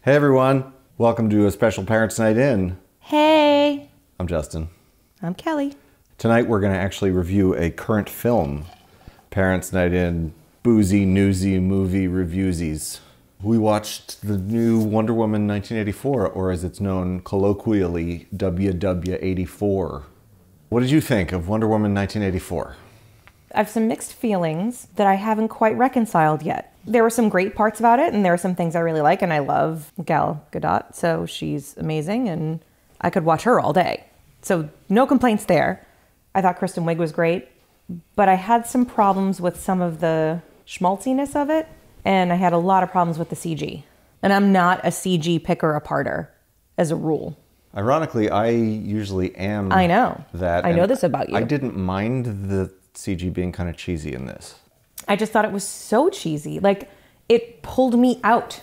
Hey everyone, welcome to a special Parents' Night In. Hey. I'm Justin. I'm Kelly. Tonight we're going to actually review a current film. Parents' Night In, boozy, newsy movie reviewsies. We watched the new Wonder Woman 1984, or as it's known colloquially, WW84. What did you think of Wonder Woman 1984? I have some mixed feelings that I haven't quite reconciled yet. There were some great parts about it, and there are some things I really like, and I love Gal Gadot, so she's amazing, and I could watch her all day. So no complaints there. I thought Kristen Wiig was great, but I had some problems with some of the schmaltziness of it, and I had a lot of problems with the CG. And I'm not a CG picker-aparter, as a rule. Ironically, I usually am. I know. That. I know this about you. I didn't mind the CG being kind of cheesy in this. I just thought it was so cheesy. Like, it pulled me out.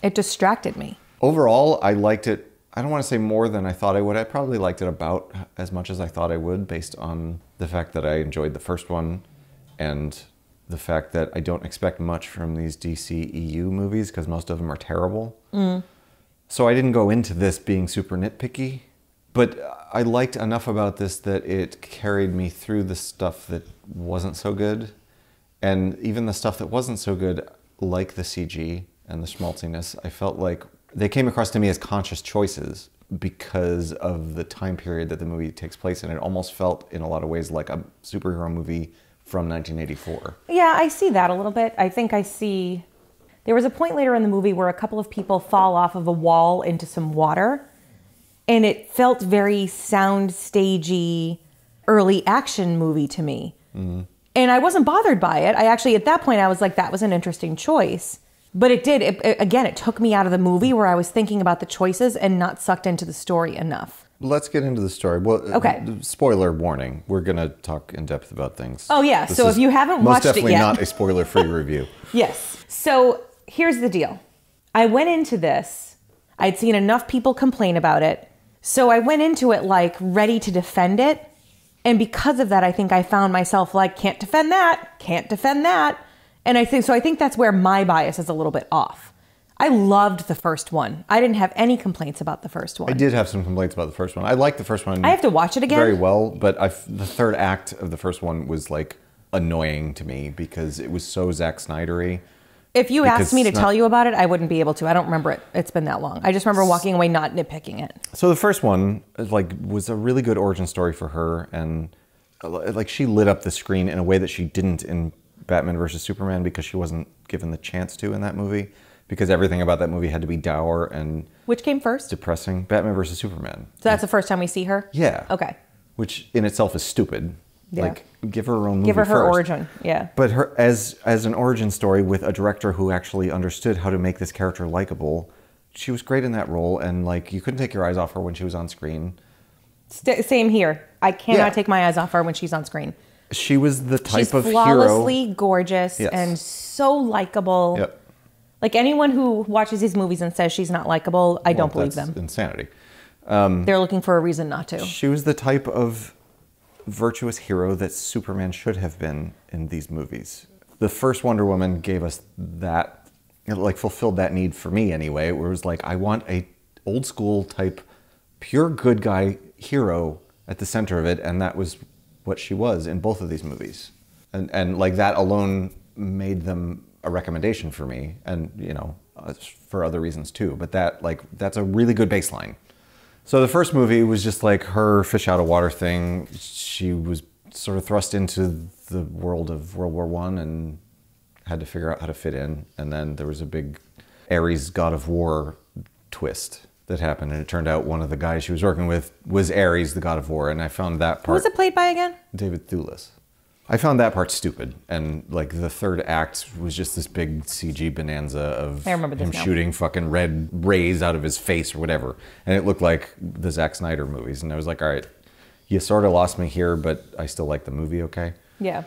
It distracted me. Overall, I liked it. I don't want to say more than I thought I would. I probably liked it about as much as I thought I would, based on the fact that I enjoyed the first one and the fact that I don't expect much from these DCEU movies because most of them are terrible. So I didn't go into this being super nitpicky, but I liked enough about this that it carried me through the stuff that wasn't so good. And even the stuff that wasn't so good, like the CG and the schmaltziness, I felt like they came across to me as conscious choices because of the time period that the movie takes place in. It almost felt in a lot of ways like a superhero movie from 1984. Yeah, I see that a little bit. I think I see... There was a point later in the movie where a couple of people fall off of a wall into some water, and it felt very sound stagey, early action movie to me. And I wasn't bothered by it. I actually, at that point, I was like, that was an interesting choice. But it did, again, it took me out of the movie where I was thinking about the choices and not sucked into the story enough. Let's get into the story. Well, okay. Spoiler warning. We're going to talk in depth about things. Oh, yeah. So if you haven't watched it yet. Most definitely not a spoiler-free review. Yes. So here's the deal. I went into this. I'd seen enough people complain about it. So I went into it like ready to defend it. And because of that, I think I found myself like, can't defend that, can't defend that. And I think that's where my bias is a little bit off. I loved the first one. I didn't have any complaints about the first one. I did have some complaints about the first one. I liked the first one. I have to watch it again. Very well, but the third act of the first one was like annoying to me because it was so Zack Snyder-y. If you asked me to tell you about it, I wouldn't be able to. I don't remember it. It's been that long. I just remember walking away not nitpicking it. So the first one was a really good origin story for her, and like she lit up the screen in a way that she didn't in Batman vs. Superman because she wasn't given the chance to in that movie, because everything about that movie had to be dour and... Which came first? Depressing. Batman vs. Superman. So that's the first time we see her? Yeah. Okay. Which in itself is stupid. Yeah. Like, give her her own movie Give her her first. origin, yeah. But her as an origin story with a director who actually understood how to make this character likable, she was great in that role, and like you couldn't take your eyes off her when she was on screen. Same here. I cannot take my eyes off her when she's on screen. She was the type of hero. She's flawlessly gorgeous and so likable. Yep. Like anyone who watches these movies and says she's not likable, I don't believe them. Insanity. They're looking for a reason not to. She was the type of virtuous hero that Superman should have been in these movies. The first Wonder Woman gave us that, like fulfilled that need for me anyway, where it was like, I want a old school type, pure good guy hero at the center of it, and that was what she was in both of these movies. And like that alone made them a recommendation for me, and you know, for other reasons too, but that's a really good baseline. So the first movie was just like her fish out of water thing. She was sort of thrust into the world of World War I and had to figure out how to fit in. And then there was a big Ares God of War twist that happened. And it turned out one of the guys she was working with was Ares, the God of War. And I found that part... Who was it played by again? David Thewlis. I found that part stupid, and like the third act was just this big CG bonanza of him shooting fucking red rays out of his face or whatever, and it looked like the Zack Snyder movies, and I was like, all right, you sort of lost me here, but I still like the movie, okay? Yeah.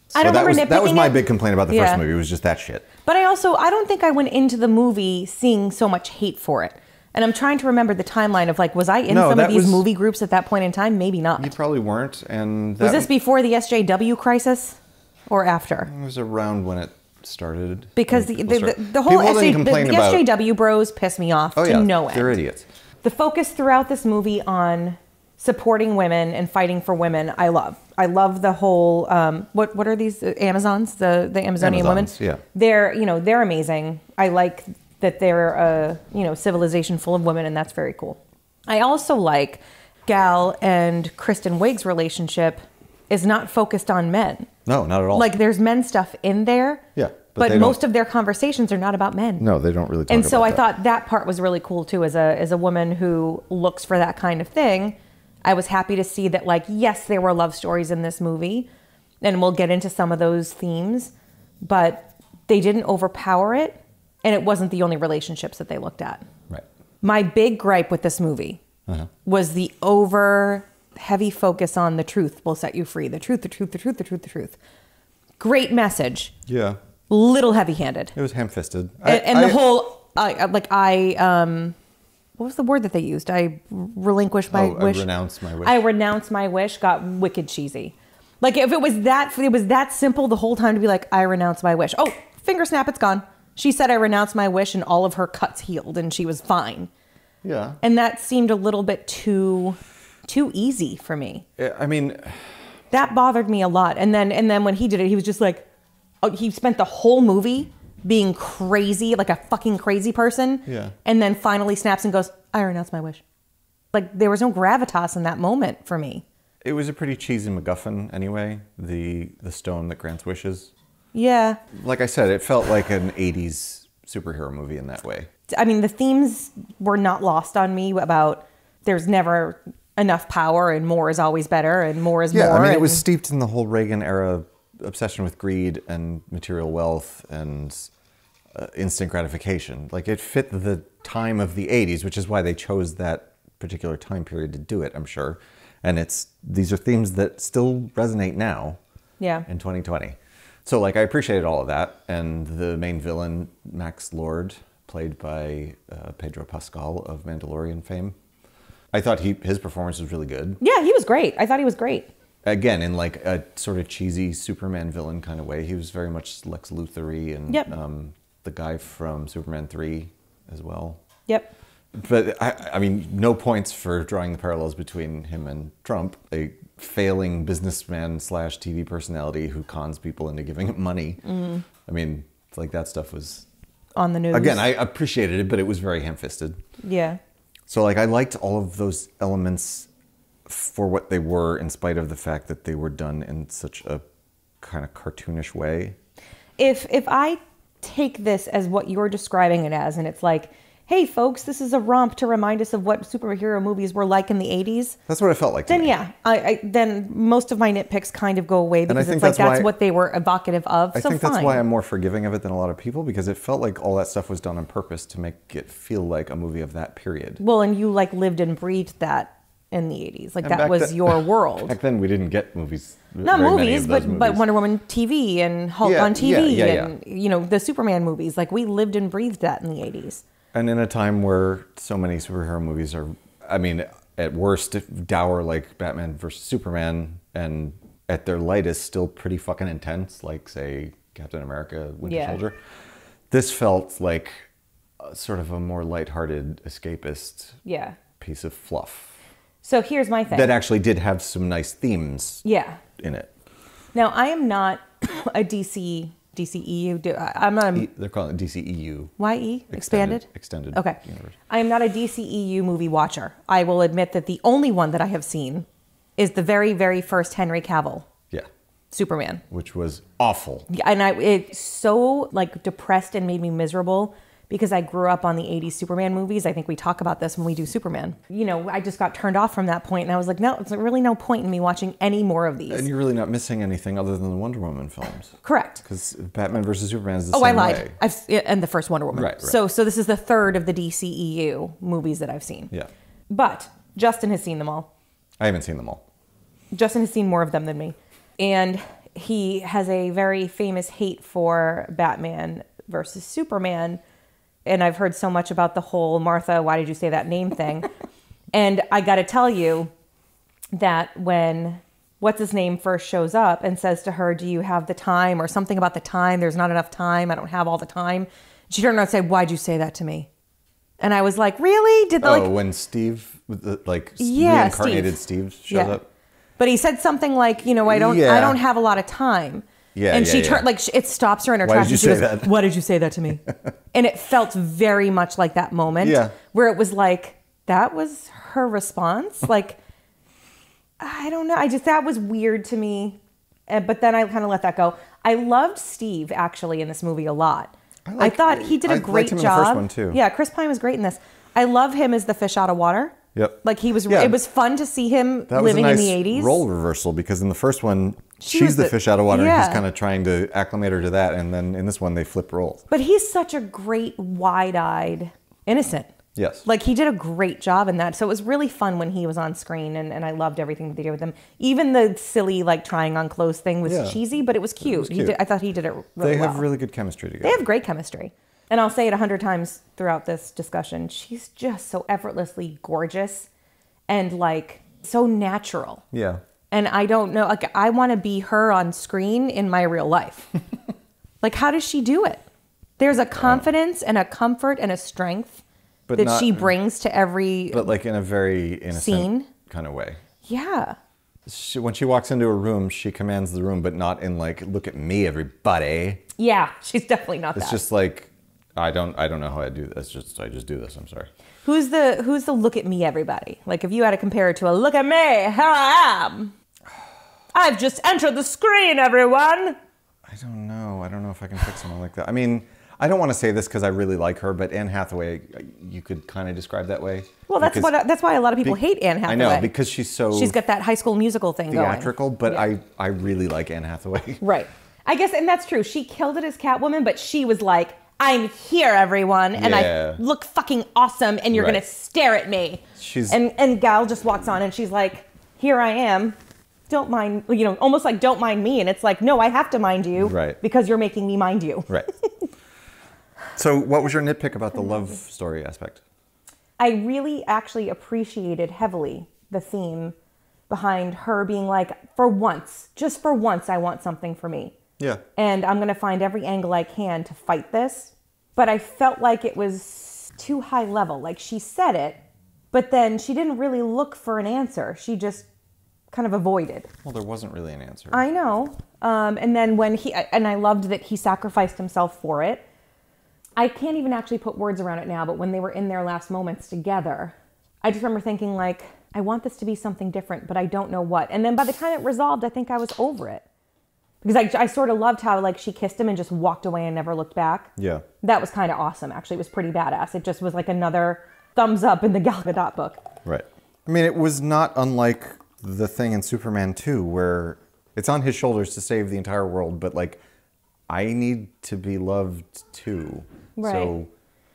So that was my big complaint about the first movie, was just that shit. But I don't think I went into the movie seeing so much hate for it. And I'm trying to remember the timeline of like, was I in some of these movie groups at that point in time? Maybe not. You probably weren't. And was this before the SJW crisis or after? It was around when it started. Because the whole People didn't complain the about... SJW bros piss me off to no end. They're idiots. The focus throughout this movie on supporting women and fighting for women, I love. I love the whole, what are these Amazons? The Amazonian women? Yeah. They're amazing. I like that they're a, civilization full of women, and that's very cool. I also like Gal and Kristen Wiig's relationship is not focused on men. No, not at all. Like, there's men stuff in there. Yeah. But most of their conversations are not about men. No, they don't really talk about that. And so I thought that part was really cool, too, as a woman who looks for that kind of thing. I was happy to see that, like, yes, there were love stories in this movie, and we'll get into some of those themes, but they didn't overpower it, and it wasn't the only relationships that they looked at. Right. My big gripe with this movie was the heavy focus on the truth will set you free. The truth, the truth, the truth, the truth, the truth. Great message. Yeah. Little heavy-handed. It was ham-fisted. What was the word that they used? I relinquished my wish. I renounce my wish. I renounce my wish got wicked cheesy. Like, if it was that simple the whole time to be like, I renounce my wish. Oh, finger snap, it's gone. She said, I renounce my wish, and all of her cuts healed, and she was fine. Yeah. And that seemed a little bit too easy for me. I mean, that bothered me a lot. And then when he did it, he was just like, he spent the whole movie being crazy, like a fucking crazy person. Yeah. And then finally snaps and goes, I renounce my wish. Like, there was no gravitas in that moment for me. It was a pretty cheesy MacGuffin anyway, the stone that grants wishes. Yeah. Like I said, it felt like an 80s superhero movie in that way. I mean, the themes were not lost on me about there's never enough power and more is always better and more is more. Yeah, I mean, it was steeped in the whole Reagan era obsession with greed and material wealth and instant gratification. Like, it fit the time of the 80s, which is why they chose that particular time period to do it, I'm sure. And these are themes that still resonate now in 2020. So, like, I appreciated all of that. And the main villain, Max Lord, played by Pedro Pascal of Mandalorian fame. I thought his performance was really good. Yeah, he was great. I thought he was great. Again, in like a sort of cheesy Superman villain kind of way. He was very much Lex Luthor-y and the guy from Superman 3 as well. Yep. But, I mean, no points for drawing the parallels between him and Trump, a failing businessman / TV personality who cons people into giving him money. Mm-hmm. I mean, it's like that stuff was... on the news. Again, I appreciated it, but it was very ham-fisted. Yeah. So, like, I liked all of those elements for what they were, in spite of the fact that they were done in such a kind of cartoonish way. If I take this as what you're describing it as, and it's like, hey folks, this is a romp to remind us of what superhero movies were like in the 80s. That's what it felt like to me. Yeah, then most of my nitpicks kind of go away because it's like that's what they were evocative of. I think that's why I'm more forgiving of it than a lot of people, because it felt like all that stuff was done on purpose to make it feel like a movie of that period. Well, and you like lived and breathed that in the 80s. Like, that was your world. Back then we didn't get movies. Not movies, but Wonder Woman TV and Hulk on TV and the Superman movies. Like, we lived and breathed that in the 80s. And in a time where so many superhero movies are, I mean, at worst, dour like Batman versus Superman, and at their lightest, still pretty fucking intense, like, say, Captain America, Winter Soldier. This felt like sort of a more lighthearted, escapist piece of fluff. So here's my thing. That actually did have some nice themes in it. Now, I am not a DCEU. I'm not They're calling it DCEU. YE? Expanded? Extended. Okay. Universe. I am not a DCEU movie watcher. I will admit that the only one that I have seen is the very, very first Henry Cavill Superman. Which was awful. And it's so, like, depressed and made me miserable because I grew up on the 80s Superman movies. I think we talk about this when we do Superman. I just got turned off from that point, and I was like, no, it's really no point in me watching any more of these. And you're really not missing anything other than the Wonder Woman films. Correct. Because Batman versus Superman is the same way. I lied. And the first Wonder Woman. Right. So this is the third of the DCEU movies that I've seen. Yeah. But Justin has seen them all. I haven't seen them all. Justin has seen more of them than me. And he has a very famous hate for Batman versus Superman. And I've heard so much about the whole Martha, why did you say that name thing? And I got to tell you that when what's his name first shows up and says to her, do you have the time, or something about the time? There's not enough time. I don't have all the time. She turned around and said, why'd you say that to me? And I was like, really? When Steve, reincarnated Steve shows up? But he said something like, I don't have a lot of time. Yeah, and she turned, it stops her in her tracks. And she goes, why did you say that to me? And it felt very much like that moment where it was like, that was her response. Like, I don't know. That was weird to me. But then I kind of let that go. I loved Steve actually in this movie a lot. I thought he did a great job. In the first one too. Yeah, Chris Pine was great in this. I love him as the fish out of water. Yep. Like he was. It was fun to see him living in the 80s. Role reversal, because in the first one she's the fish out of water. Yeah. And he's kind of trying to acclimate her to that, and then in this one they flip roles. But he's such a great wide-eyed innocent. Yes. Like he did a great job in that. So it was really fun when he was on screen, and I loved everything that they did with him. Even the silly trying on clothes thing was cheesy, but it was cute. I thought he did it really well. They have really good chemistry together. They have great chemistry. And I'll say it 100 times throughout this discussion. She's just so effortlessly gorgeous and so natural. Yeah. And I don't know, I want to be her on screen in my real life. How does she do it? There's a confidence and a comfort and a strength that she brings to every But in a very innocent scene kind of way. Yeah. When she walks into a room, she commands the room, but not in look at me, everybody. Yeah, she's definitely not it's that. It's just I don't know how I do this. I just do this. I'm sorry. Who's the look at me, everybody? If you had to compare it to a look at me, here I am. I've just entered the screen, everyone. I don't know. I don't know if I can pick someone like that. I mean, I don't want to say this because I really like her, but Anne Hathaway, you could kind of describe that way. Well, that's why a lot of people hate Anne Hathaway. I know, because she's got that High School Musical thing theatrical, going. But I really like Anne Hathaway. Right. I guess, and that's true. She killed it as Catwoman, but she was like, I'm here, everyone, and I look fucking awesome, and you're going to stare at me. And Gal just walks on, and she's like, here I am. Don't mind, almost like don't mind me. And it's like, no, I have to mind you. Right. Because you're making me mind you. Right. So what was your nitpick about the love story aspect? I really actually appreciated heavily the theme behind her being like, for once, just for once, I want something for me. Yeah. And I'm going to find every angle I can to fight this. But I felt like it was too high level. She said it, but then she didn't really look for an answer. She just kind of avoided. Well, there wasn't really an answer. I know. And then and I loved that he sacrificed himself for it. I can't even actually put words around it now, but when they were in their last moments together, I just remember thinking I want this to be something different, but I don't know what. And then by the time it resolved, I think I was over it. Because I sort of loved how she kissed him and just walked away and never looked back. Yeah. That was kind of awesome, actually. It was pretty badass. It just was another thumbs up in the Gal Gadot book. Right. I mean, it was not unlike the thing in Superman 2 where it's on his shoulders to save the entire world, but I need to be loved too. Right. So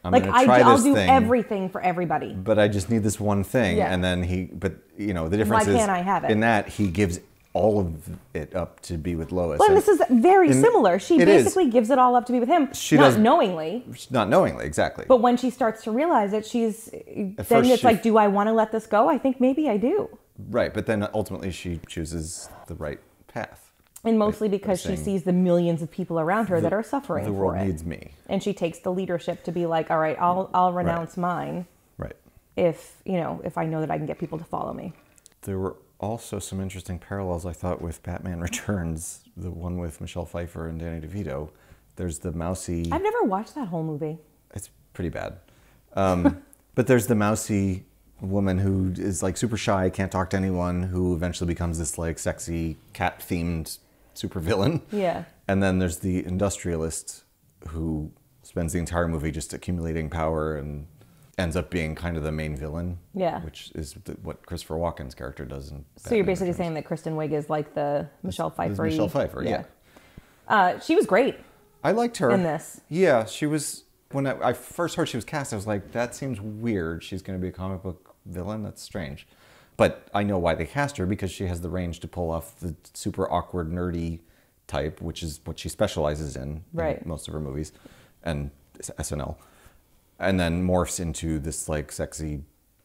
I'm going to try this thing. I'll do everything for everybody. But I just need this one thing. Yeah. And then the difference is, why can't I have it? In that he gives all of it up to be with Lois. Well, this is very similar. She basically gives it all up to be with him. Not knowingly. Not knowingly, exactly. But when she starts to realize it, it's do I want to let this go? I think maybe I do. Right, but then ultimately she chooses the right path. And mostly because she sees the millions of people around her that are suffering for it. The world needs me. And she takes the leadership to be like, all right, I'll renounce mine. Right. If I know that I can get people to follow me. There were also some interesting parallels, I thought, with Batman Returns, the one with Michelle Pfeiffer and Danny DeVito. There's the mousy... I've never watched that whole movie. It's pretty bad. But there's the mousy woman who is super shy, can't talk to anyone, who eventually becomes this sexy cat-themed supervillain. Yeah. And then there's the industrialist who spends the entire movie just accumulating power and ends up being kind of the main villain. Yeah. Which is what Christopher Walken's character does in So you're basically saying that Kristen Wiig is the Michelle Pfeiffer. Michelle Pfeiffer, yeah. She was great. I liked her. In this. Yeah, she was... When I first heard she was cast, I was like, that seems weird. She's going to be a comic book villain? That's strange. But I know why they cast her, because she has the range to pull off the super awkward, nerdy type, which is what she specializes in most of her movies, and SNL. And then morphs into this sexy,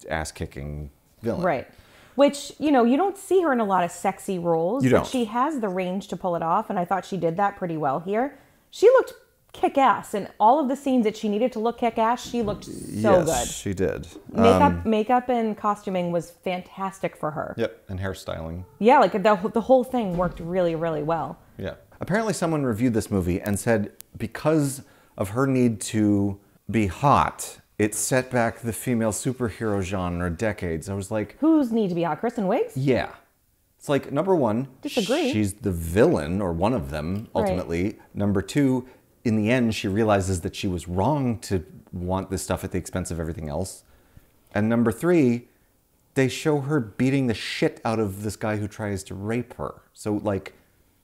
ass-kicking villain. Right. Which, you know, you don't see her in a lot of sexy roles. You don't. But she has the range to pull it off, and I thought she did that pretty well here. She looked kick-ass. In all of the scenes that she needed to look kick-ass, she looked so good. Yes, she did. Makeup and costuming was fantastic for her. Yep, and hairstyling. Yeah, like the whole thing worked really, really well. Yeah. Apparently someone reviewed this movie and said because of her need to be hot, it set back the female superhero genre decades. I was like... Whose need to be hot? Kristen Wiig? Yeah. It's like, number one, Disagree. she's the villain, or one of them, ultimately. Right. Number two, in the end, she realizes that she was wrong to want this stuff at the expense of everything else. And number three, they show her beating the shit out of this guy who tries to rape her. So, like,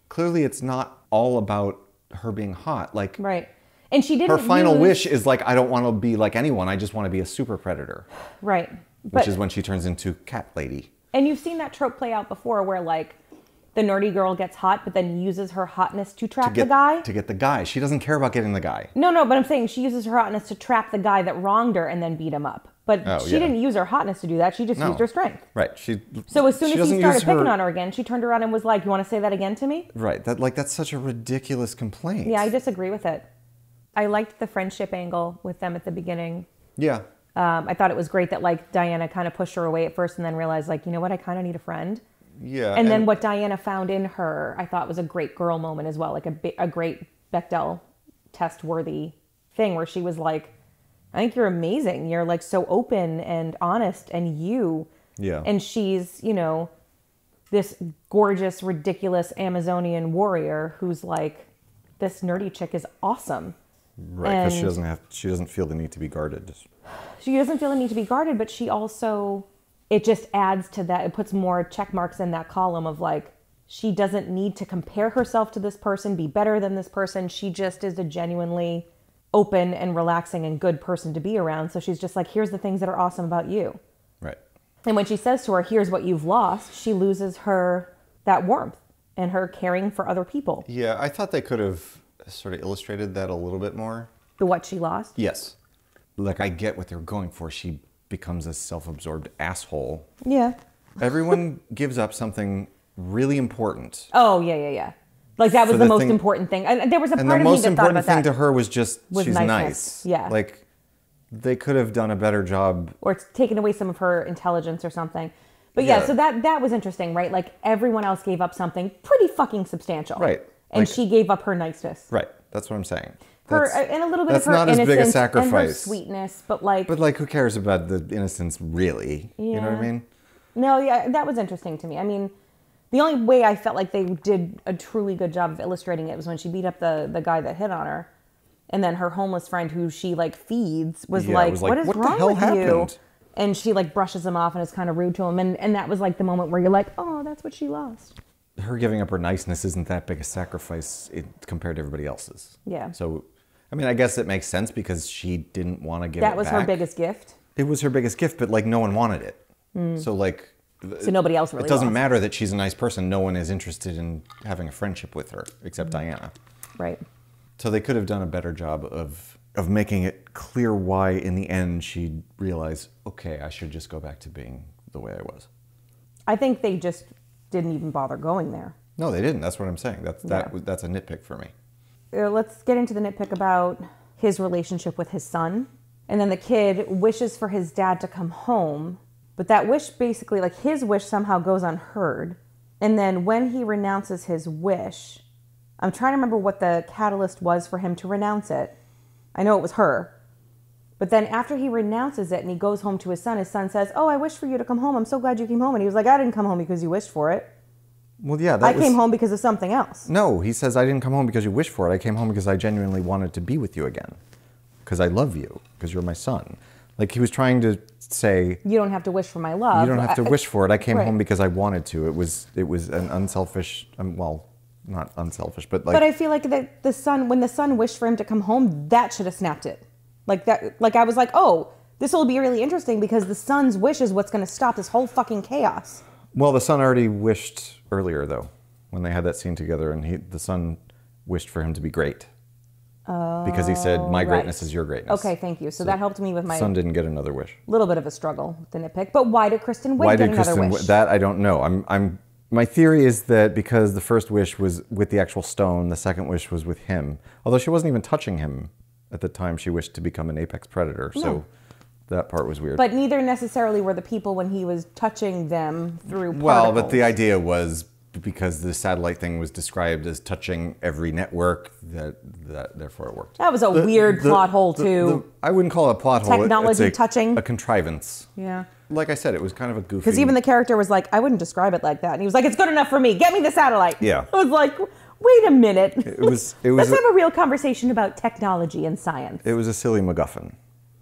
clearly it's not all about her being hot. Like, right. And she didn't her final wish is like, I don't want to be like anyone. I just want to be a super predator. Right. Which is when she turns into Cat Lady. And you've seen that trope play out before where, like, the nerdy girl gets hot, but then uses her hotness to trap the guy. To get the guy. She doesn't care about getting the guy. No, but I'm saying she uses her hotness to trap the guy that wronged her and then beat him up. But she didn't use her hotness to do that. She just used her strength. Right. So as soon as he started picking on her again, she turned around and was like, you want to say that again to me? Right. That's such a ridiculous complaint. Yeah, I disagree with it. I liked the friendship angle with them at the beginning. Yeah. I thought it was great that, like, Diana kind of pushed her away at first and then realized, like, you know what, I kind of need a friend. Yeah. And then what Diana found in her, I thought was a great girl moment as well, like a great Bechdel test-worthy thing where she was like, I think you're amazing. You're, like, so open and honest and you. Yeah. And she's, you know, this gorgeous, ridiculous Amazonian warrior who's like, this nerdy chick is awesome. Right, because she doesn't feel the need to be guarded. She doesn't feel the need to be guarded, but she also, it just adds to that. It puts more check marks in that column of, like, she doesn't need to compare herself to this person, be better than this person. She just is a genuinely open and relaxing and good person to be around. So she's just like, here's the things that are awesome about you. Right. And when she says to her, here's what you've lost, she loses that warmth and her caring for other people. Yeah, I thought they could have sort of illustrated that a little bit more. The what she lost? Yes. Like, I get what they're going for. She becomes a self-absorbed asshole. Yeah. Everyone gives up something really important. Oh, yeah. Like, that was the most important thing. And there was a part of me that thought about that. And the most important thing to her was just, she's nice. Yeah. Like, they could have done a better job. Or it's taken away some of her intelligence or something. But yeah, so that was interesting, right? Like, everyone else gave up something pretty fucking substantial. Right. And like, she gave up her niceness. Right. That's what I'm saying. And a little bit of her not as innocence big a sacrifice. and her sweetness, but like... But, like, who cares about the innocence, really? Yeah. You know what I mean? No, yeah, that was interesting to me. I mean, the only way I felt like they did a truly good job of illustrating it was when she beat up the guy that hit on her. And then her homeless friend who she, like, feeds was like, what is wrong with you? And she, like, brushes him off and is kind of rude to him. And that was, like, the moment where you're like, oh, that's what she lost. Her giving up her niceness isn't that big a sacrifice compared to everybody else's. Yeah. So, I mean, I guess it makes sense because she didn't want to give it back. That was her biggest gift? It was her biggest gift, but, like, no one wanted it. So, like... So nobody else really It doesn't lost. matter that she's a nice person. No one is interested in having a friendship with her, except Diana. Right. So they could have done a better job of making it clear why, in the end, she'd realize, okay, I should just go back to being the way I was. I think they just didn't even bother going there. No, they didn't. That's what I'm saying. That's a nitpick for me. Let's get into the nitpick about his relationship with his son. And then the kid wishes for his dad to come home. But that wish basically, like, his wish somehow goes unheard. And then when he renounces his wish, I'm trying to remember what the catalyst was for him to renounce it. I know it was her. But then after he renounces it and he goes home to his son says, oh, I wish for you to come home. I'm so glad you came home. And he was like, I didn't come home because you wished for it. Well, yeah, I came home because of something else. No, he says, I didn't come home because you wished for it. I came home because I genuinely wanted to be with you again. Because I love you. Because you're my son. Like, he was trying to say... You don't have to wish for my love. You don't have to wish for it. I came home because I wanted to. It was an unselfish... well, not unselfish, but like... But I feel like when the son wished for him to come home, that should have snapped it. Like, that. Like, I was like, oh, this will be really interesting because the son's wish is what's going to stop this whole fucking chaos. Well, the son already wished earlier, though, when they had that scene together, and the son wished for him to be great. Because he said, my greatness is your greatness. Okay, thank you. So that helped me with my son didn't get another wish. Little bit of a struggle with the nitpick. But why did Kristen Wiig get another wish? That I don't know. My theory is that because the first wish was with the actual stone, the second wish was with him. Although she wasn't even touching him at the time she wished to become an apex predator. No. So that part was weird. But neither necessarily were the people when he was touching them through particles. Well, but the idea was because the satellite thing was described as touching every network, that therefore it worked. That was a weird plot hole, too. I wouldn't call it a plot hole. Technology touching. A contrivance. Yeah. Like I said, it was kind of a goofy... Because even the character was like, I wouldn't describe it like that. And he was like, it's good enough for me. Get me the satellite. Yeah. I was like, wait a minute. Let's have a real conversation about technology and science. It was a silly MacGuffin.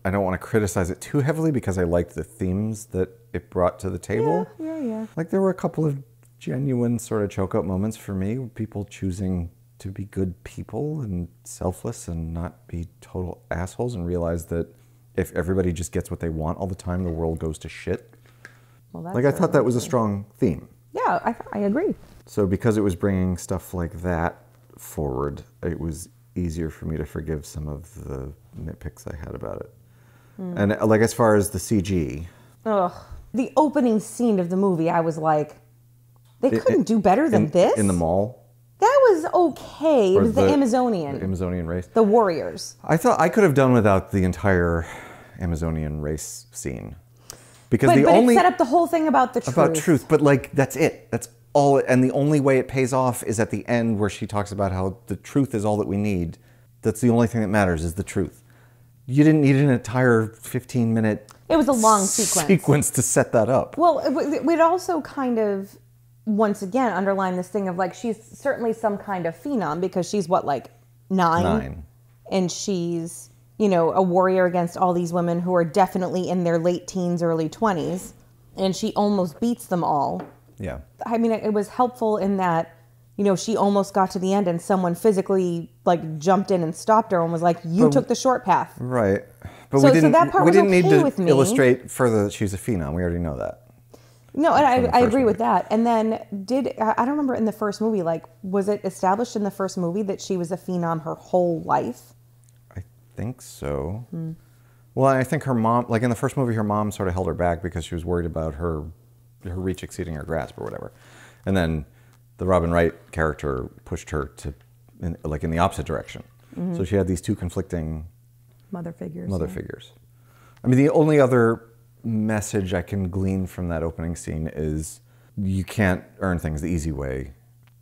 I don't want to criticize it too heavily because I liked the themes that it brought to the table. Yeah. Like there were a couple of genuine sort of choke-up moments for me. People choosing to be good people and selfless and not be total assholes and realize that if everybody just gets what they want all the time, the world goes to shit. Well, like I thought that was a strong theme. Yeah, I agree. So because it was bringing stuff like that forward, it was easier for me to forgive some of the nitpicks I had about it. And like as far as the CG... Ugh. The opening scene of the movie, I was like, they couldn't do better than this? In the mall? That was okay. It was the Amazonian. The Amazonian race. The warriors. I thought I could have done without the entire Amazonian race scene. Because but it set up the whole thing about the truth. About truth, but like, that's it. That's all. And the only way it pays off is at the end where she talks about how the truth is all that we need. That's the only thing that matters is the truth. You didn't need an entire 15-minute... It was a long sequence to set that up. Well, it also kind of, once again, underlined this thing of like, she's certainly some kind of phenom because she's what, like 9? And she's, a warrior against all these women who are definitely in their late teens, early 20s. And she almost beats them all. Yeah. I mean, it was helpful in that, she almost got to the end and someone physically like jumped in and stopped her and was like, you took the short path. Right. But so that part we didn't okay need to with me. illustrate further that she's a phenom. We already know that. No, and I agree with that. And then I don't remember in the first movie, like, was it established in the first movie that she was a phenom her whole life? I think so. Well, I think her mom, like in the first movie, her mom sort of held her back because she was worried about her reach exceeding her grasp or whatever. And then the Robin Wright character pushed her to, in the opposite direction. So she had these two conflicting mother figures. I mean, the only other message I can glean from that opening scene is you can't earn things the easy way.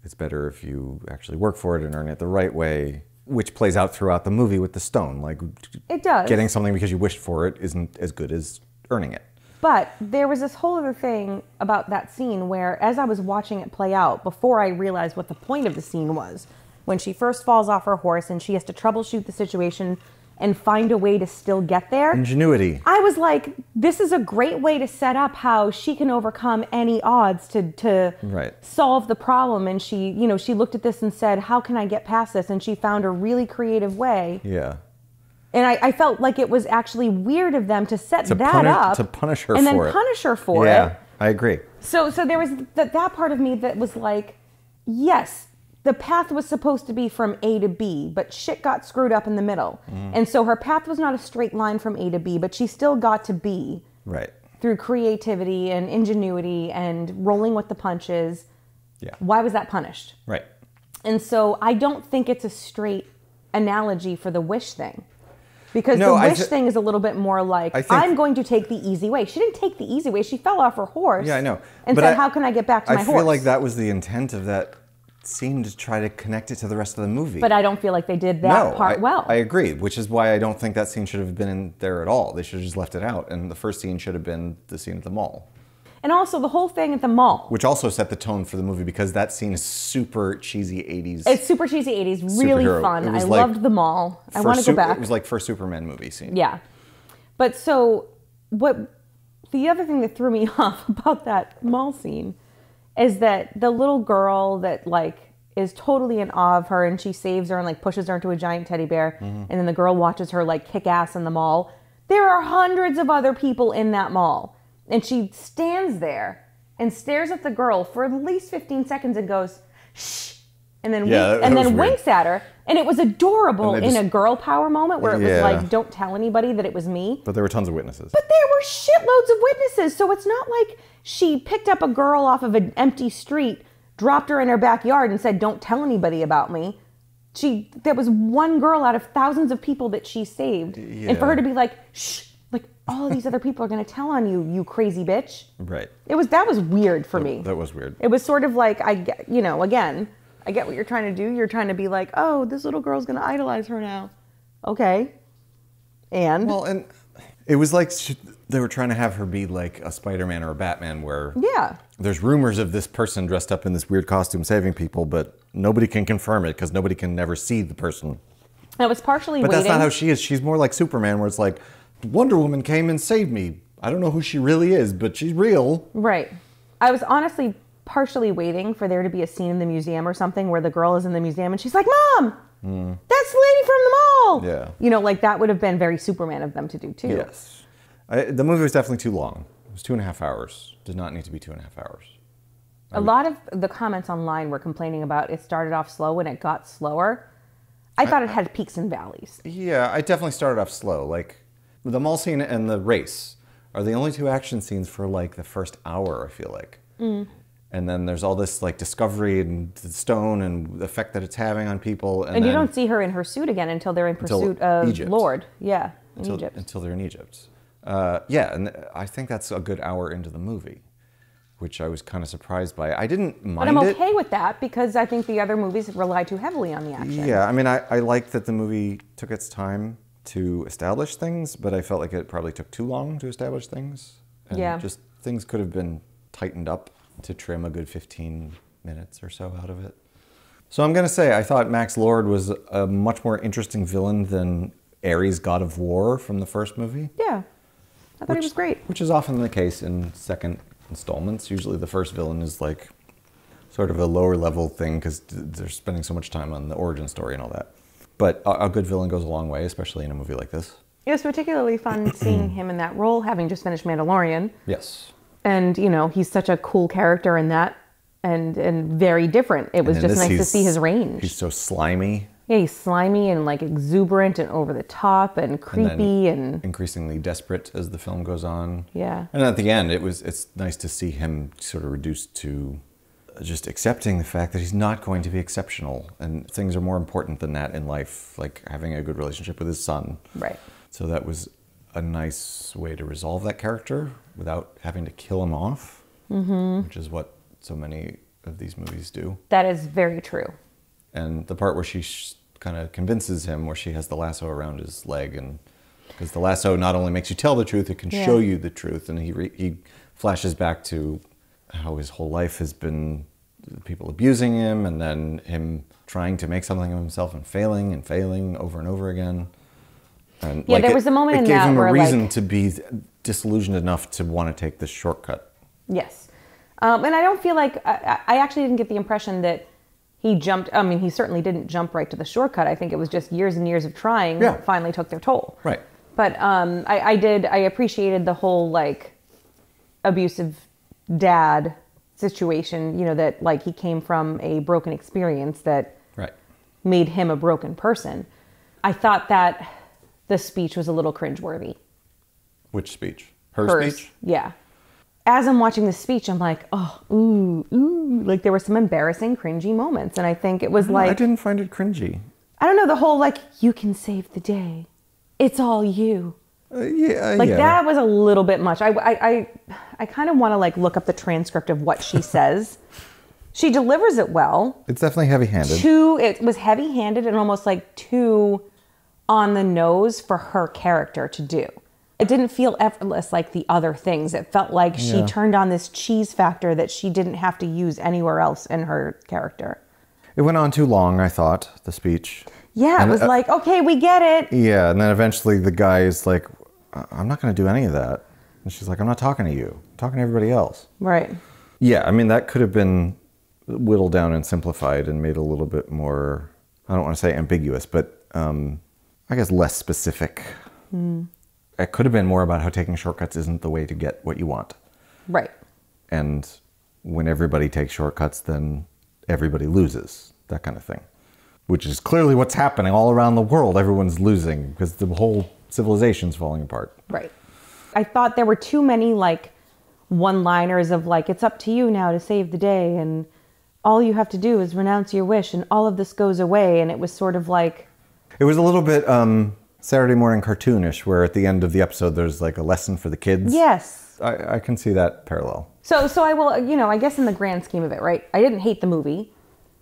It's better if you actually work for it and earn it the right way, which plays out throughout the movie with the stone. Like, it does. Getting something because you wished for it isn't as good as earning it. But there was this whole other thing about that scene where, as I was watching it play out, before I realized what the point of the scene was, when she first falls off her horse and she has to troubleshoot the situation and find a way to still get there. Ingenuity. I was like, this is a great way to set up how she can overcome any odds to solve the problem. And she, she looked at this and said, how can I get past this? And she found a really creative way. Yeah. And I felt like it was actually weird of them to set that up. To punish her and for it. And then punish her for it. Yeah, I agree. So there was that part of me that was like, yes, the path was supposed to be from A to B, but shit got screwed up in the middle. And so her path was not a straight line from A to B, but she still got to B. Right. Through creativity and ingenuity and rolling with the punches. Yeah. Why was that punished? Right. And so I don't think it's a straight analogy for the wish thing. Because the wish thing is a little bit more like, I'm going to take the easy way. She didn't take the easy way. She fell off her horse. Yeah, I know. And said, how can I get back to my horse? I feel like that was the intent of that scene, to try to connect it to the rest of the movie. But I don't feel like they did that part well. I agree, which is why I don't think that scene should have been in there at all. They should have just left it out. And the first scene should have been the scene at the mall. And also the whole thing at the mall. Which also set the tone for the movie because that scene is super cheesy 80s. It's super cheesy 80s, really fun. I loved the mall. I want to go back. It was like first Superman movie scene. Yeah. But so the other thing that threw me off about that mall scene is that the little girl that like is totally in awe of her and she saves her and like pushes her into a giant teddy bear and then the girl watches her like kick ass in the mall. There are hundreds of other people in that mall. And she stands there and stares at the girl for at least 15 seconds and goes, shh, and then winks at her. And it was adorable And in a girl power moment where it was Yeah. like, don't tell anybody that it was me. But there were tons of witnesses. But there were shitloads of witnesses. So it's not like she picked up a girl off of an empty street, dropped her in her backyard and said, don't tell anybody about me. There was one girl out of thousands of people that she saved. Yeah. And for her to be like, shh, like all of these other people are going to tell on you, you crazy bitch. Right. That was weird for me. That was weird. It was sort of like, again, I get what you're trying to do. You're trying to be like, oh, this little girl's going to idolize her now. Okay. And? Well, and it was like they were trying to have her be like a Spider-Man or a Batman where there's rumors of this person dressed up in this weird costume saving people, but nobody can confirm it because nobody can never see the person. That was partially But waiting. that's not how she is. She's more like Superman where it's like, Wonder Woman came and saved me. I don't know who she really is, but she's real. Right. I was honestly partially waiting for there to be a scene in the museum or something where the girl is in the museum and she's like, Mom, that's the lady from the mall. Yeah. You know, like that would have been very Superman of them to do too. Yes. The movie was definitely too long. It was 2.5 hours. Did not need to be 2.5 hours. A lot of the comments online were complaining about it started off slow and it got slower. I thought it had peaks and valleys. Yeah, I definitely started off slow. Like, the mall scene and the race are the only two action scenes for like the first hour, I feel like. And then there's all this like discovery and the stone and the effect that it's having on people. And you don't see her in her suit again until they're in pursuit of Egypt. Lord. Yeah, in Egypt. Until they're in Egypt. Yeah, and I think that's a good hour into the movie, which I was kind of surprised by. I didn't mind it. But I'm okay with that because I think the other movies rely too heavily on the action. Yeah, I mean, I like that the movie took its time to establish things, but I felt like it probably took too long to establish things. And just things could have been tightened up to trim a good 15 minutes or so out of it. So I'm going to say I thought Max Lord was a much more interesting villain than Ares, God of War from the first movie. Yeah, I thought he was great. Which is often the case in second installments. Usually the first villain is like sort of a lower level thing because they're spending so much time on the origin story and all that. But a good villain goes a long way, especially in a movie like this. It was particularly fun seeing him in that role, having just finished Mandalorian. Yes. And, you know, he's such a cool character in that and very different. It was just nice to see his range. He's so slimy. Yeah, he's slimy and like exuberant and over the top and creepy and increasingly desperate as the film goes on. Yeah. And at the end, it's nice to see him sort of reduced to just accepting the fact that he's not going to be exceptional and things are more important than that in life, like having a good relationship with his son. Right. So that was a nice way to resolve that character without having to kill him off, which is what so many of these movies do. That is very true. And the part where she kind of convinces him, where she has the lasso around his leg, and because the lasso not only makes you tell the truth, it can show you the truth. And he flashes back to how his whole life has been people abusing him, and then him trying to make something of himself and failing over and over again. And yeah, there was a moment in that where it gave him a reason to be disillusioned enough to want to take this shortcut. Yes. And I don't feel like, I actually didn't get the impression that he jumped, I mean, he certainly didn't jump right to the shortcut. I think it was just years and years of trying that finally took their toll. Right. But I appreciated the whole, like, abusive dad situation, you know, that, like, he came from a broken experience that made him a broken person. I thought that the speech was a little cringeworthy. Which speech? Her speech? Yeah. As I'm watching the speech, I'm like, oh, ooh. Like, there were some embarrassing, cringy moments. And I think it was like... I didn't find it cringy. I don't know, the whole, like, you can save the day. It's all you. That was a little bit much. I kind of want to, like, look up the transcript of what she says. She delivers it well. It's definitely heavy-handed. It was heavy-handed and almost, like, too on the nose for her character to do. It didn't feel effortless like the other things. It felt like she turned on this cheese factor that she didn't have to use anywhere else in her character. It went on too long, I thought, the speech. Yeah, it was like, okay, we get it. Yeah, and then eventually the guy is like, I'm not going to do any of that. And she's like, I'm not talking to you. I'm talking to everybody else. Right. Yeah, I mean, that could have been whittled down and simplified and made a little bit more, I don't want to say ambiguous, but I guess less specific. It could have been more about how taking shortcuts isn't the way to get what you want. Right. And when everybody takes shortcuts, then everybody loses, that kind of thing. which is clearly what's happening all around the world. Everyone's losing because the whole civilization's falling apart. Right. I thought there were too many like one-liners of like, it's up to you now to save the day, and all you have to do is renounce your wish and all of this goes away. And it was sort of like... It was a little bit Saturday morning cartoonish, where at the end of the episode there's like a lesson for the kids. Yes. I can see that parallel. So I will, you know, I guess in the grand scheme of it, right? I didn't hate the movie.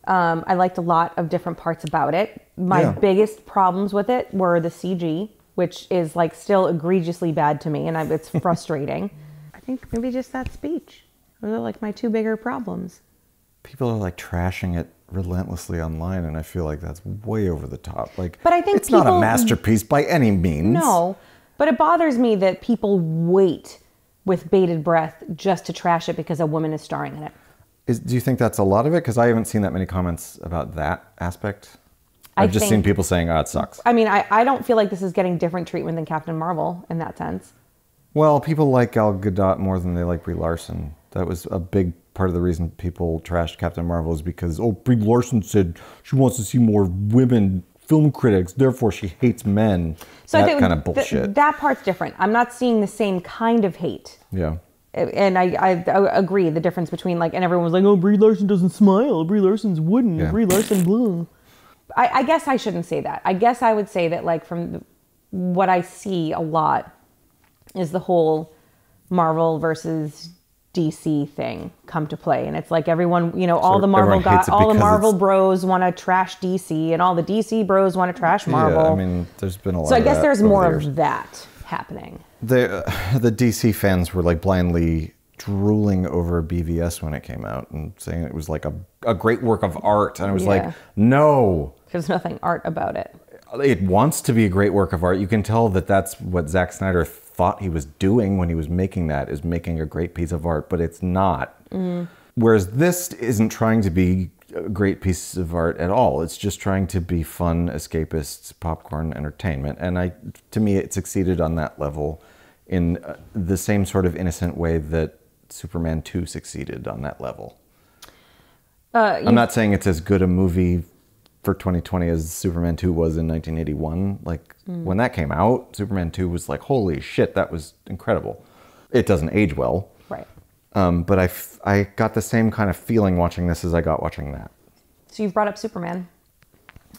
I liked a lot of different parts about it. My biggest problems with it were the CG, which is like still egregiously bad to me, and it's frustrating. I think maybe just that speech. Those are like my two bigger problems. People are like trashing it relentlessly online, and I feel like that's way over the top. Like, but I think it's not a masterpiece by any means. No, but it bothers me that people wait with bated breath just to trash it because a woman is starring in it. Do you think that's a lot of it? Because I haven't seen that many comments about that aspect. I've just seen people saying, oh, it sucks. I mean, I don't feel like this is getting different treatment than Captain Marvel in that sense. Well, people like Gal Gadot more than they like Brie Larson. That was a big part of the reason people trashed Captain Marvel, is because, oh, Brie Larson said she wants to see more women film critics, therefore she hates men. So that kind of bullshit. That part's different. I'm not seeing the same kind of hate. Yeah. And I agree, the difference between like, and everyone was like, oh, Brie Larson doesn't smile, Brie Larson's wooden, yeah. Brie Larson blue. I guess I shouldn't say that. I guess I would say that like what I see a lot is the whole Marvel versus DC thing come to play. And it's like everyone, you know, all the Marvel bros want to trash DC, and all the DC bros want to trash Marvel. Yeah, I mean, there's been a lot of that. So I guess there's more of that happening. The DC fans were like blindly drooling over BVS when it came out and saying it was like a great work of art. And I was like, no. There's nothing art about it. It wants to be a great work of art. You can tell that that's what Zack Snyder thought he was doing when he was making that, is making a great piece of art, but it's not. Whereas this isn't trying to be a great piece of art at all. It's just trying to be fun, escapist, popcorn entertainment. And to me, it succeeded on that level in the same sort of innocent way that Superman 2 succeeded on that level. I'm not saying it's as good a movie for 2020 as Superman 2 was in 1981. Like, when that came out, Superman 2 was like, holy shit, that was incredible. It doesn't age well. Right. But I got the same kind of feeling watching this as I got watching that. So you've brought up Superman,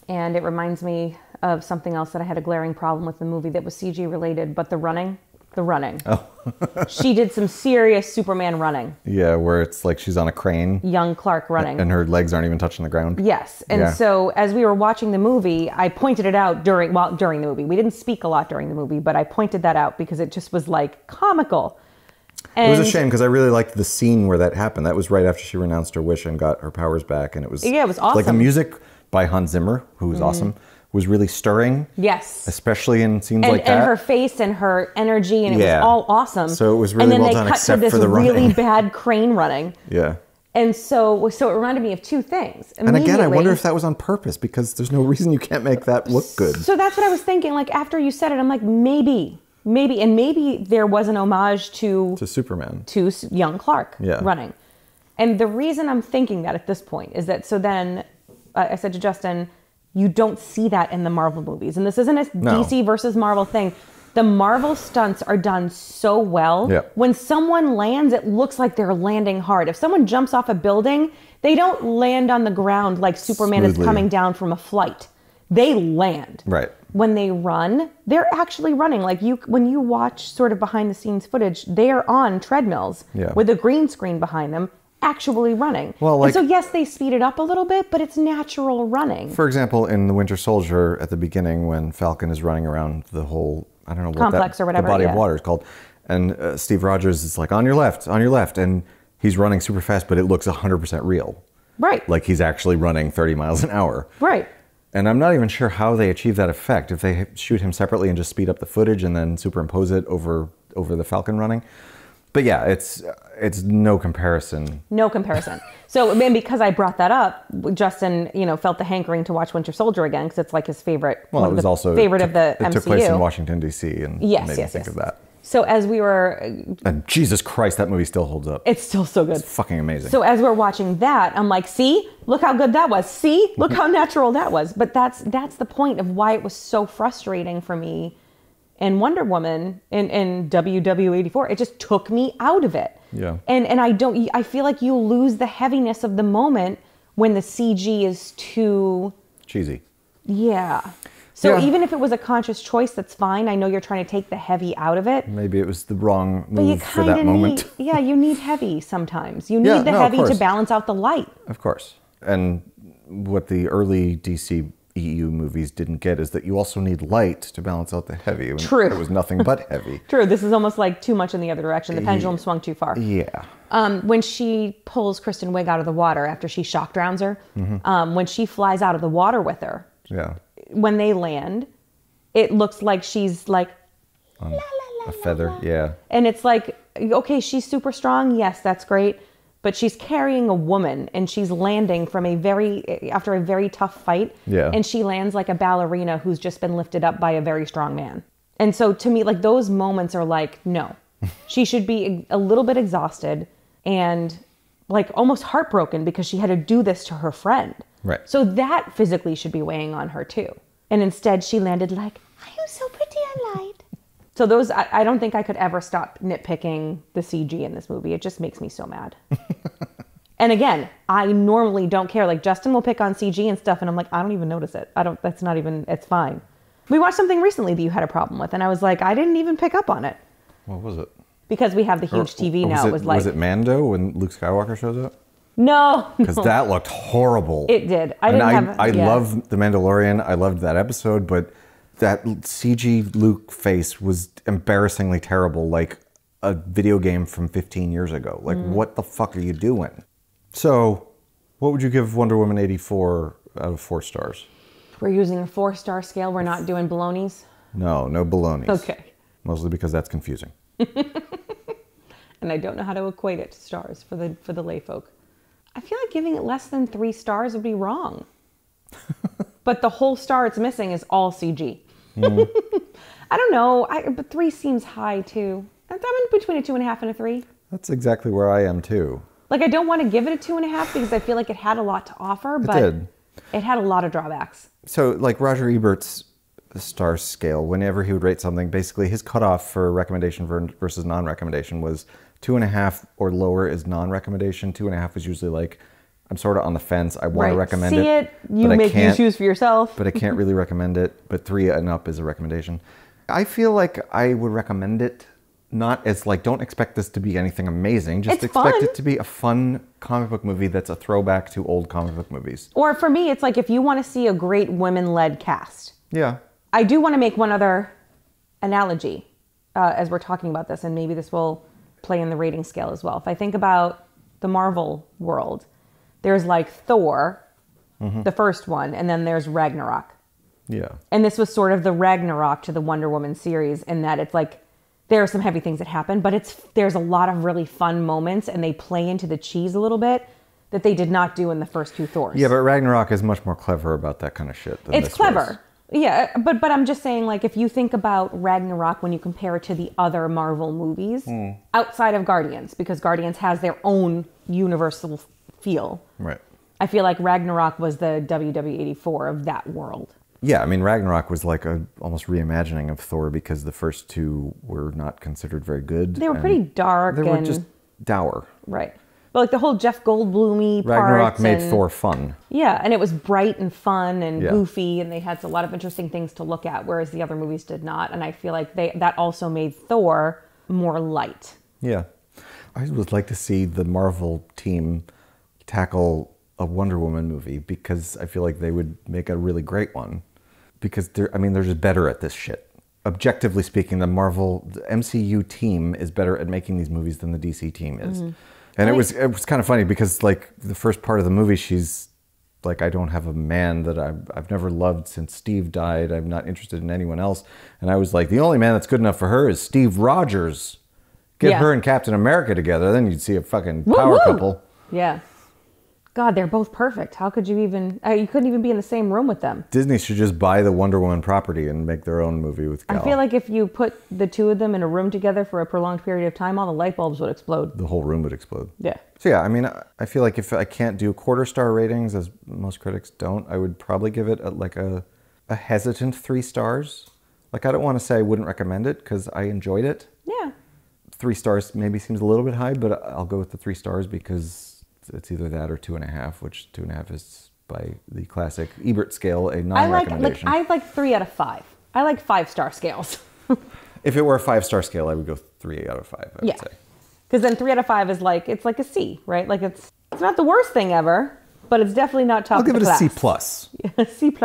and it reminds me of something else that I had a glaring problem with the movie that was CG related, but the running. Oh. She did some serious Superman running. Yeah, where it's like she's on a crane. Young Clark running. And her legs aren't even touching the ground. Yes. And so as we were watching the movie, I pointed it out during the movie. We didn't speak a lot during the movie, but I pointed that out because it just was like comical. And it was a shame because I really liked the scene where that happened. That was right after she renounced her wish and got her powers back. And it was awesome. Like the music by Hans Zimmer, who was awesome, was really stirring. Yes. Especially in scenes like that. And her face and her energy, and it was all awesome. So it was really well done, except for the running. And then they cut to this really bad crane running. Yeah. And so it reminded me of two things. And again, I wonder if that was on purpose, because there's no reason you can't make that look good. So that's what I was thinking. Like, after you said it, I'm like, maybe there was an homage to Superman, to young Clark running. And the reason I'm thinking that at this point is that, so then I said to Justin, you don't see that in the Marvel movies. And this isn't a DC versus Marvel thing. The Marvel stunts are done so well. Yeah. When someone lands, it looks like they're landing hard. If someone jumps off a building, they don't land on the ground like Superman is coming down from a flight. They land. Right. When they run, they're actually running. Like when you watch sort of behind the scenes footage, they are on treadmills with a green screen behind them, actually running. Well, like, and so yes, they speed it up a little bit, but it's natural running. For example, in The Winter Soldier, at the beginning, when Falcon is running around the whole, I don't know what complex or whatever, the body of water is called, and Steve Rogers is like, on your left, and he's running super fast, but it looks 100% real. Right. Like he's actually running 30 miles an hour. Right. And I'm not even sure how they achieve that effect. If they shoot him separately and just speed up the footage and then superimpose it over the Falcon running. But yeah, it's no comparison. No comparison. So, and because I brought that up, Justin, felt the hankering to watch Winter Soldier again, because it's like his favorite. Well, it was also favorite of the MCU. It took place in Washington D.C. and made me think of that. So as we were... And Jesus Christ, that movie still holds up. It's still so good. It's fucking amazing. So as we're watching that, I'm like, see? Look how good that was. See? Look how natural that was. But that's the point of why it was so frustrating for me in Wonder Woman, in WW84. It just took me out of it. Yeah. And I feel like you lose the heaviness of the moment when the CG is too... cheesy. Yeah. So even if it was a conscious choice, that's fine. I know you're trying to take the heavy out of it. Maybe it was the wrong But you move for that kind of moment. need, you need heavy sometimes. You need the heavy to balance out the light. Of course. And what the early DC EU movies didn't get is that you also need light to balance out the heavy. True. It was nothing but heavy. True. This is almost like too much in the other direction. The pendulum swung too far. Yeah. When she pulls Kristen Wiig out of the water after she shock drowns her, when she flies out of the water with her, when they land, it looks like she's like a feather. Yeah. And it's like, okay, she's super strong. Yes, that's great. But she's carrying a woman and she's landing from after a very tough fight. Yeah. And she lands like a ballerina who's just been lifted up by a very strong man. And so to me, like those moments are like, no, she should be a little bit exhausted and like almost heartbroken because she had to do this to her friend. Right. So that physically should be weighing on her too. And instead she landed like, are you so pretty and light? So those, I don't think I could ever stop nitpicking the CG in this movie. It just makes me so mad. And again, I normally don't care. Like Justin will pick on CG and stuff and I'm like, I don't even notice it. It's fine. We watched something recently that you had a problem with and I was like, I didn't even pick up on it. What was it? Because we have the huge TV now. Was it Mando when Luke Skywalker shows up? No. Because that looked horrible. It did. I love The Mandalorian. I loved that episode, but that CG Luke face was embarrassingly terrible, like a video game from 15 years ago. Like, what the fuck are you doing? So, what would you give Wonder Woman 84 out of 4 stars? We're using a 4-star scale. We're not doing balonies? No balonies. Okay. Mostly because that's confusing. And I don't know how to equate it to stars for the lay folk. I feel like giving it less than 3 stars would be wrong. But the whole star it's missing is all CG. I don't know. But 3 seems high too. I'm in between a 2.5 and a 3. That's exactly where I am too. Like I don't want to give it a 2.5 because I feel like it had a lot to offer, but it had a lot of drawbacks. So like Roger Ebert's star scale, whenever he would rate something, basically his cutoff for recommendation versus non-recommendation was 2.5 or lower is non-recommendation. 2.5 is usually like, I'm sort of on the fence. I want to recommend it. See it, you make you choose for yourself. But I can't really recommend it. But 3 and up is a recommendation. I feel like I would recommend it, not as like, don't expect this to be anything amazing. Just expect it to be a fun comic book movie that's a throwback to old comic book movies. Or for me, it's like if you want to see a great women-led cast. Yeah. I do want to make one other analogy as we're talking about this, and maybe this will play in the rating scale as well. If I think about the Marvel world, there's like Thor, the first one, and then there's Ragnarok. Yeah. And this was sort of the Ragnarok to the Wonder Woman series in that it's like, there are some heavy things that happen, but there's a lot of really fun moments and they play into the cheese a little bit that they did not do in the first 2 Thors. Yeah, but Ragnarok is much more clever about that kind of shit than it's clever. Yeah, but I'm just saying, like, if you think about Ragnarok when you compare it to the other Marvel movies, outside of Guardians, because Guardians has their own universal feel. Right. I feel like Ragnarok was the WW84 of that world. Yeah, I mean, Ragnarok was like a almost reimagining of Thor because the first 2 were not considered very good. They were pretty dark. They were just dour. Right. But like the whole Jeff Goldblum-y Ragnarok made Thor fun. Yeah, and it was bright and fun and goofy, and they had a lot of interesting things to look at, whereas the other movies did not. And I feel like that also made Thor more light. Yeah. I would like to see the Marvel team tackle a Wonder Woman movie because I feel like they would make a really great one. Because they're just better at this shit. Objectively speaking, the MCU team is better at making these movies than the DC team is. And it was kind of funny because like the first part of the movie, she's like, I don't have a man that I've never loved since Steve died. I'm not interested in anyone else. And I was like, the only man that's good enough for her is Steve Rogers. Get her and Captain America together, then you'd see a fucking power couple. Yeah. God, they're both perfect. How could you even... you couldn't even be in the same room with them. Disney should just buy the Wonder Woman property and make their own movie with Gal. I feel like if you put the two of them in a room together for a prolonged period of time, all the light bulbs would explode. The whole room would explode. Yeah. So yeah, I mean, I feel like if I can't do quarter-star ratings, as most critics don't, I would probably give it a hesitant 3 stars. Like, I don't want to say I wouldn't recommend it, because I enjoyed it. Yeah. 3 stars maybe seems a little bit high, but I'll go with the 3 stars because it's either that or 2.5, which 2.5 is by the classic Ebert scale, a non-recommendation. I like 3 out of 5. I like 5-star scales. If it were a 5-star scale, I would go 3 out of 5, I would say. Because then 3 out of 5 is it's like a C, right? Like it's not the worst thing ever, but it's definitely not top of the class. I'll give it a C+. C++.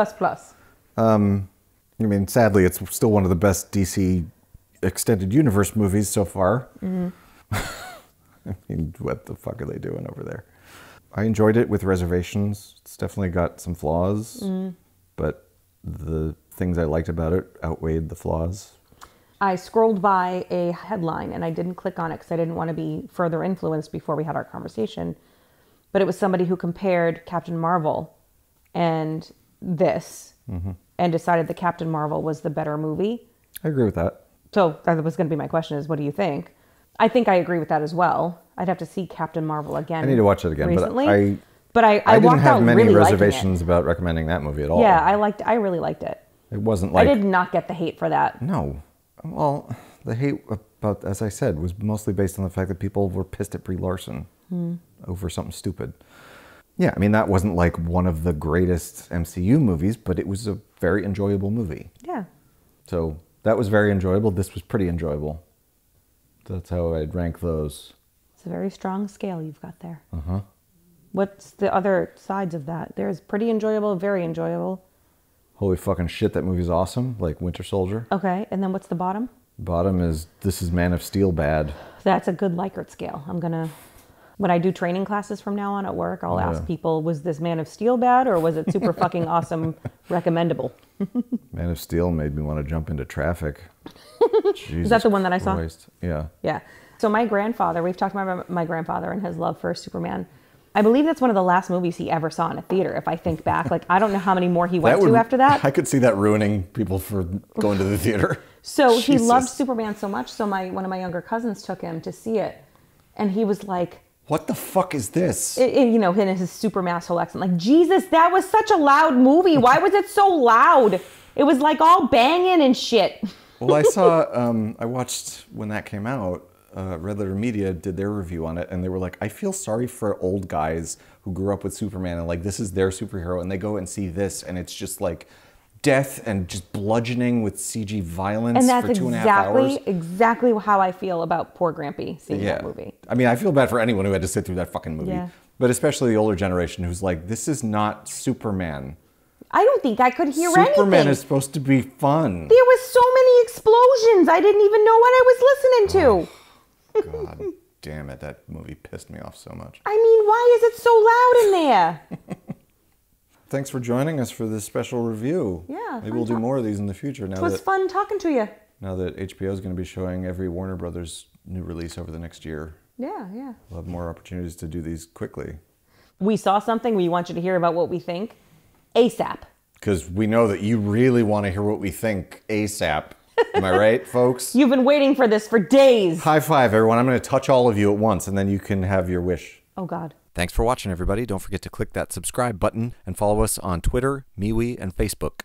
I mean, sadly, it's still one of the best DC extended universe movies so far. Mm-hmm. I mean, what the fuck are they doing over there? I enjoyed it with reservations. It's definitely got some flaws, but the things I liked about it outweighed the flaws. I scrolled by a headline and I didn't click on it because I didn't want to be further influenced before we had our conversation. But it was somebody who compared Captain Marvel and this and decided that Captain Marvel was the better movie. I agree with that. So that was going to be my question is, what do you think? I think I agree with that as well. I'd have to see Captain Marvel again. I need to watch it again. Recently. But I didn't have many really reservations about recommending that movie at all. Yeah, I really liked it. It wasn't like... I did not get the hate for that. No. Well, the hate about, as I said, was mostly based on the fact that people were pissed at Brie Larson over something stupid. Yeah, I mean, that wasn't like one of the greatest MCU movies, but it was a very enjoyable movie. Yeah. So that was very enjoyable. This was pretty enjoyable. That's how I'd rank those. It's a very strong scale you've got there. Uh-huh. What's the other sides of that? There's pretty enjoyable, very enjoyable. Holy fucking shit, that movie's awesome. Like Winter Soldier. Okay, and then what's the bottom? Bottom is This Is Man of Steel bad. That's a good Likert scale. I'm gonna... When I do training classes from now on at work, I'll ask people, was this Man of Steel bad or was it super fucking awesome, recommendable? Man of Steel made me want to jump into traffic. Is that the one that I saw? Yeah. Yeah. So my grandfather, we've talked about my grandfather and his love for Superman. I believe that's one of the last movies he ever saw in a theater, if I think back. Like, I don't know how many more he went to after that. I could see that ruining people for going to the theater. So he loved Superman so much, so one of my younger cousins took him to see it. And he was like... What the fuck is this? You know, in his Superman whole accent. Like, Jesus, that was such a loud movie. Why was it so loud? It was like all banging and shit. Well, I saw, I watched when that came out, Red Letter Media did their review on it, and they were like, I feel sorry for old guys who grew up with Superman, and like, this is their superhero, and they go and see this, and it's just like death and just bludgeoning with CG violence for 2.5 hours. And that's exactly how I feel about poor Grampy seeing that movie. I mean, I feel bad for anyone who had to sit through that fucking movie. Yeah. But especially the older generation who's like, this is not Superman. I don't think I could hear anything. Superman is supposed to be fun. There was so many explosions. I didn't even know what I was listening to. Oh, God damn it. That movie pissed me off so much. I mean, why is it so loud in there? Thanks for joining us for this special review. Yeah. Maybe we'll do more of these in the future. It was fun talking to you. Now that HBO is going to be showing every Warner Brothers new release over the next year. Yeah, yeah. We'll have more opportunities to do these quickly. We saw something. We want you to hear about what we think ASAP. Because we know that you really want to hear what we think ASAP. Am I right, folks? You've been waiting for this for days. High five, everyone. I'm going to touch all of you at once, and then you can have your wish. Oh, God. Thanks for watching, everybody. Don't forget to click that subscribe button and follow us on Twitter, MeWe, and Facebook.